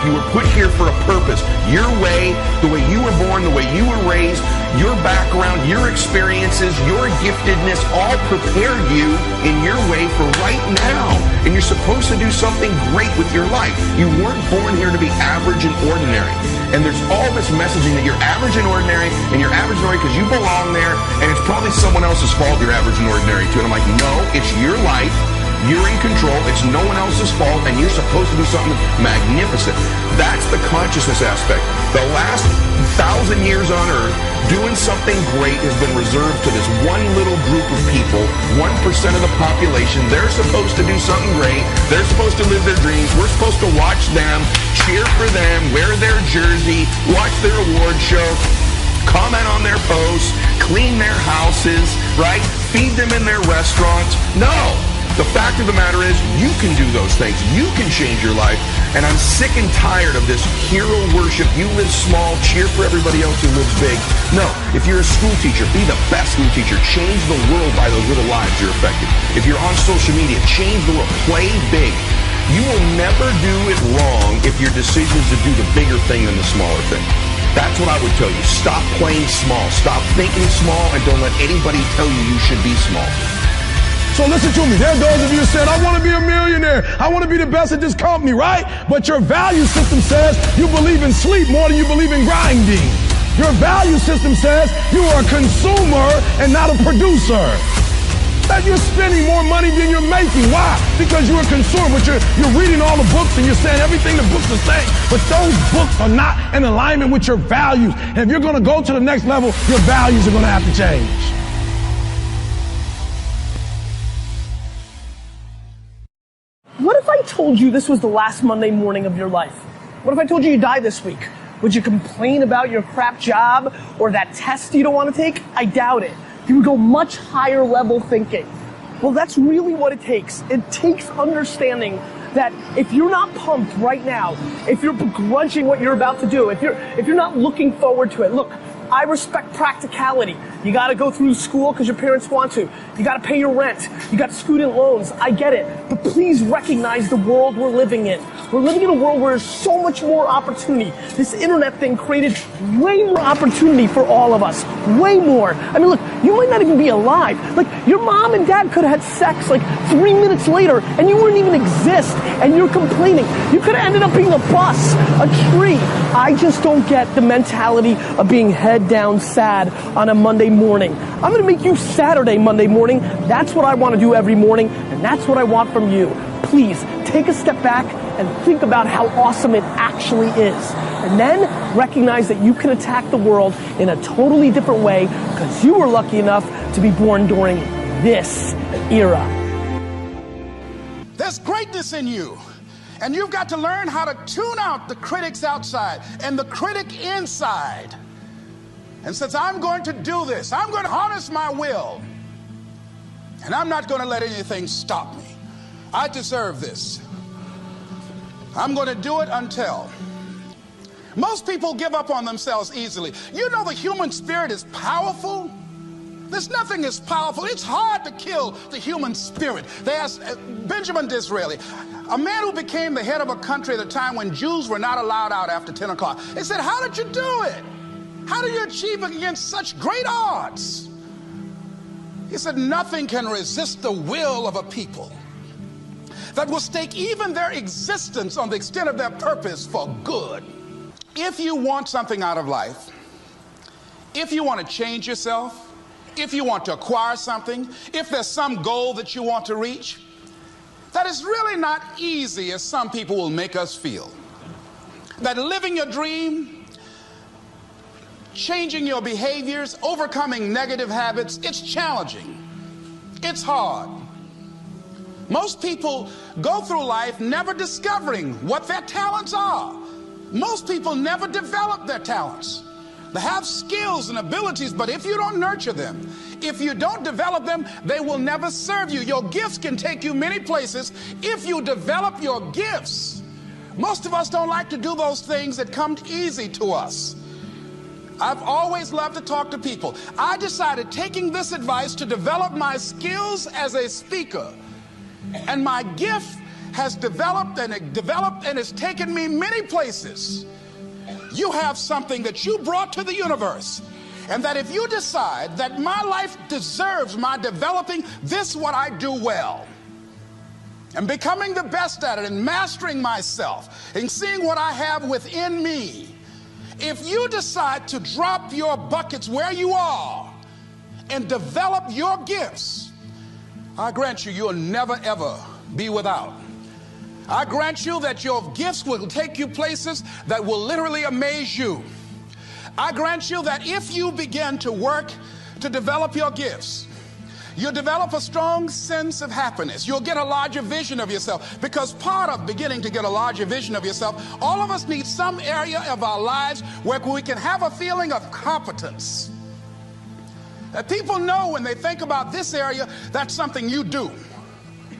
You were put here for a purpose. Your way, the way you were born, the way you were raised, your background, your experiences, your giftedness all prepared you in your way for right now. And you're supposed to do something great with your life. You weren't born here to be average and ordinary. And there's all this messaging that you're average and ordinary, and you're average and ordinary because you belong there, and it's probably someone else's fault you're average and ordinary too. And I'm like, no, it's your life. You're in control. It's no one else's fault, and you're supposed to do something magnificent. That's the consciousness aspect. The last 1,000 years on Earth, doing something great has been reserved to this one little group of people, 1% of the population. They're supposed to do something great. They're supposed to live their dreams. We're supposed to watch them, cheer for them, wear their jersey, watch their award show, comment on their posts, clean their houses, right? Feed them in their restaurants. No. The fact of the matter is, you can do those things. You can change your life. And I'm sick and tired of this hero worship. You live small, cheer for everybody else who lives big. No, if you're a school teacher, be the best school teacher. Change the world by those little lives you're affecting. If you're on social media, change the world. Play big. You will never do it wrong if your decision is to do the bigger thing than the smaller thing. That's what I would tell you. Stop playing small. Stop thinking small, and don't let anybody tell you you should be small. So listen to me. There are those of you who said, I want to be a millionaire. I want to be the best at this company, right? But your value system says you believe in sleep more than you believe in grinding. Your value system says you are a consumer and not a producer. That you're spending more money than you're making. Why? Because you're a consumer, but you're reading all the books and you're saying everything the books are saying. But those books are not in alignment with your values. And if you're going to go to the next level, your values are going to have to change. What if I told you this was the last Monday morning of your life? What if I told you die this week? Would you complain about your crap job or that test you don't want to take? I doubt it. You would go much higher level thinking. Well, that's really what it takes. It takes understanding that if you're not pumped right now, if you're begrudging what you're about to do, if you're not looking forward to it, look, I respect practicality. You gotta go through school because your parents want to. You gotta pay your rent. You got student loans. I get it. But please recognize the world we're living in. We're living in a world where there's so much more opportunity. This internet thing created way more opportunity for all of us. Way more. I mean, look, you might not even be alive. Like, your mom and dad could have had sex like 3 minutes later and you wouldn't even exist and you're complaining. You could have ended up being a bus, a tree. I just don't get the mentality of being head down sad on a Monday morning. I'm gonna make you Saturday Monday morning. That's what I want to do every morning, and that's what I want from you. Please take a step back and think about how awesome it actually is. And then recognize that you can attack the world in a totally different way because you were lucky enough to be born during this era. There's greatness in you. And you've got to learn how to tune out the critics outside and the critic inside. And since I'm going to do this, I'm going to harness my will. And I'm not going to let anything stop me. I deserve this. I'm going to do it until. Most people give up on themselves easily. You know the human spirit is powerful. There's nothing as powerful. It's hard to kill the human spirit. They asked Benjamin Disraeli, a man who became the head of a country at a time when Jews were not allowed out after 10 o'clock. They said, how did you do it? How do you achieve it against such great odds? He said, nothing can resist the will of a people that will stake even their existence on the extent of their purpose for good. If you want something out of life, if you want to change yourself, if you want to acquire something, if there's some goal that you want to reach, that is really not easy as some people will make us feel. That living your dream, changing your behaviors, overcoming negative habits, it's challenging. It's hard. Most people go through life never discovering what their talents are. Most people never develop their talents. They have skills and abilities, but if you don't nurture them, if you don't develop them, they will never serve you. Your gifts can take you many places if you develop your gifts. Most of us don't like to do those things that come easy to us. I've always loved to talk to people. I decided, taking this advice, to develop my skills as a speaker and my gift has developed and has taken me many places. You have something that you brought to the universe, and that if you decide that my life deserves my developing this what I do well, and becoming the best at it, and mastering myself, and seeing what I have within me, if you decide to drop your buckets where you are and develop your gifts, I grant you, you'll never ever be without. I grant you that your gifts will take you places that will literally amaze you. I grant you that if you begin to work to develop your gifts, you'll develop a strong sense of happiness. You'll get a larger vision of yourself, because part of beginning to get a larger vision of yourself, all of us need some area of our lives where we can have a feeling of competence. That people know when they think about this area, that's something you do.